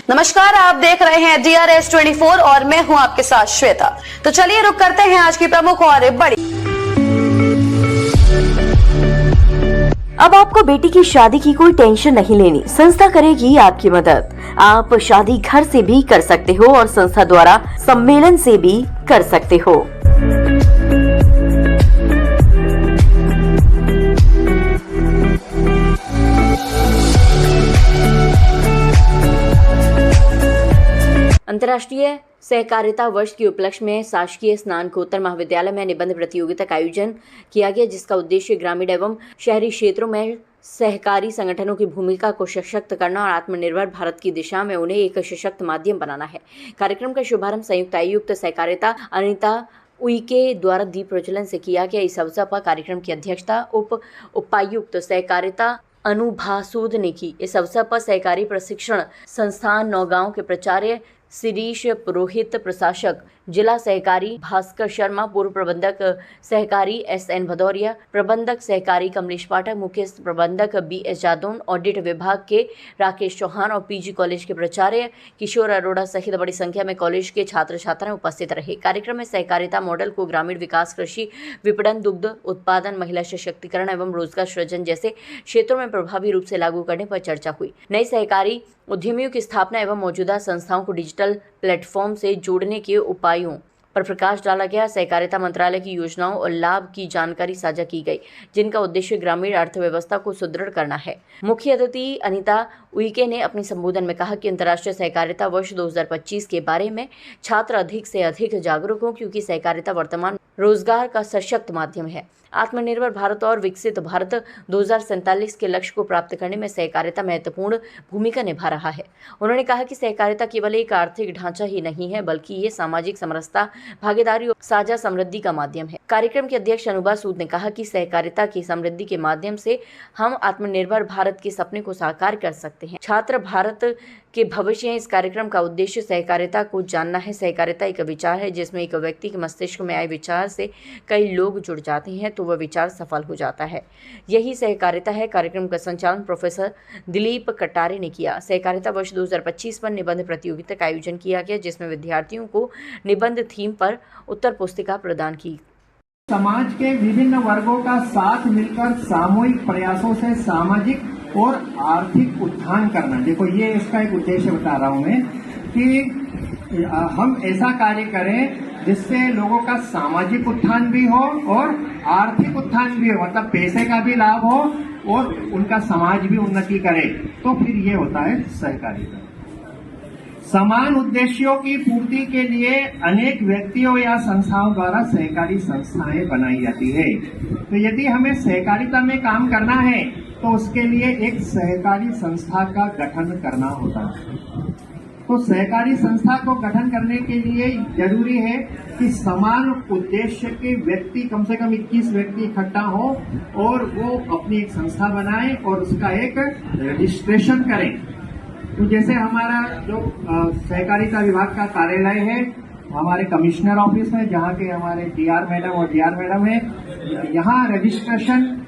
नमस्कार, आप देख रहे हैं DRS 24 और मैं हूं आपके साथ श्वेता। तो चलिए रुक करते हैं आज की प्रमुख और बड़ी। अब आपको बेटी की शादी की कोई टेंशन नहीं लेनी। संस्था करेगी आपकी मदद। आप शादी घर से भी कर सकते हो और संस्था द्वारा सम्मेलन से भी कर सकते हो। अंतर्राष्ट्रीय सहकारिता वर्ष के उपलक्ष्य में शासकीय स्नातकोत्तर महाविद्यालय में निबंध प्रतियोगिता का आयोजन किया गया, जिसका उद्देश्य ग्रामीण एवं शहरी क्षेत्रों में सहकारी संगठनों की भूमिका को सशक्त करना और आत्मनिर्भर भारत की दिशा में उन्हें एक सशक्त माध्यम बनाना है। कार्यक्रम का शुभारंभ संयुक्त आयुक्त सहकारिता अनिता उइके द्वारा दीप प्रज्वलन से किया गया। इस अवसर पर कार्यक्रम की अध्यक्षता उपायुक्त सहकारिता अनुभा सूद ने की। इस अवसर पर सहकारी प्रशिक्षण संस्थान नौगांव के प्राचार्य शिरीष पुरोहित, प्रशासक जिला सहकारी भास्कर शर्मा, पूर्व प्रबंधक सहकारी SN भदौरिया, प्रबंधक सहकारी कमलेश पाठक, मुख्य प्रबंधक BS जादौन, ऑडिट विभाग के राकेश चौहान और PG कॉलेज के प्राचार्य किशोर अरोड़ा सहित बड़ी संख्या में कॉलेज के छात्र छात्राएं उपस्थित रहे। कार्यक्रम में सहकारिता मॉडल को ग्रामीण विकास, कृषि, विपणन, दुग्ध उत्पादन, महिला सशक्तिकरण एवं रोजगार सृजन जैसे क्षेत्रों में प्रभावी रूप से लागू करने पर चर्चा हुई। नई सहकारी उद्यमियों की स्थापना एवं मौजूदा संस्थाओं को डिजिटल प्लेटफॉर्म से जोड़ने के उपायों पर प्रकाश डाला गया। सहकारिता मंत्रालय की योजनाओं और लाभ की जानकारी साझा की गई, जिनका उद्देश्य ग्रामीण अर्थव्यवस्था को सुदृढ़ करना है। मुख्य अतिथि अनिता उइके ने अपने संबोधन में कहा कि अंतर्राष्ट्रीय सहकारिता वर्ष 2025 के बारे में छात्र अधिक से अधिक जागरूक हों, क्योंकि सहकारिता वर्तमान रोजगार का सशक्त माध्यम है। आत्मनिर्भर भारत और विकसित भारत 2047 के लक्ष्य को प्राप्त करने में सहकारिता महत्वपूर्ण भूमिका निभा रहा है। उन्होंने कहा कि सहकारिता केवल एक आर्थिक ढांचा ही नहीं है, बल्कि ये सामाजिक समरसता, भागीदारी और साझा समृद्धि का माध्यम है। कार्यक्रम के अध्यक्ष अनुभा सूद ने कहा कि सहकारिता की समृद्धि के माध्यम से हम आत्मनिर्भर भारत के सपने को साकार कर सकते हैं। छात्र भारत के भविष्य है। इस कार्यक्रम का उद्देश्य सहकारिता को जानना है। सहकारिता एक विचार है जिसमें एक व्यक्ति के मस्तिष्क में आए विचार से कई लोग जुड़ जाते हैं तो वह विचार सफल हो जाता है। यही सहकारिता है। कार्यक्रम का संचालन प्रोफेसर दिलीप कटारे ने किया। सहकारिता वर्ष 2025 पर निबंध प्रतियोगिता का आयोजन किया गया, जिसमें विद्यार्थियों को निबंध थीम पर उत्तर पुस्तिका प्रदान की। समाज के विभिन्न वर्गों का साथ मिलकर सामूहिक प्रयासों से सामाजिक और आर्थिक उत्थान करना। देखो, ये इसका एक उद्देश्य बता रहा हूं मैं कि हम ऐसा कार्य करें जिससे लोगों का सामाजिक उत्थान भी हो और आर्थिक उत्थान भी हो, मतलब पैसे का भी लाभ हो और उनका समाज भी उन्नति करे। तो फिर ये होता है सहकारिता। समान उद्देश्यों की पूर्ति के लिए अनेक व्यक्तियों या संस्थाओं द्वारा सहकारी संस्थाएं बनाई जाती है। तो यदि हमें सहकारिता में काम करना है तो उसके लिए एक सहकारी संस्था का गठन करना होता है। तो सहकारी संस्था को गठन करने के लिए जरूरी है कि समान उद्देश्य के व्यक्ति, कम से कम 21 व्यक्ति इकट्ठा हो और वो अपनी एक संस्था बनाएं और उसका एक रजिस्ट्रेशन करें। तो जैसे हमारा जो सहकारिता विभाग का कार्यालय है, हमारे कमिश्नर ऑफिस में, जहाँ के हमारे DR मैडम और DR मैडम है, यहाँ रजिस्ट्रेशन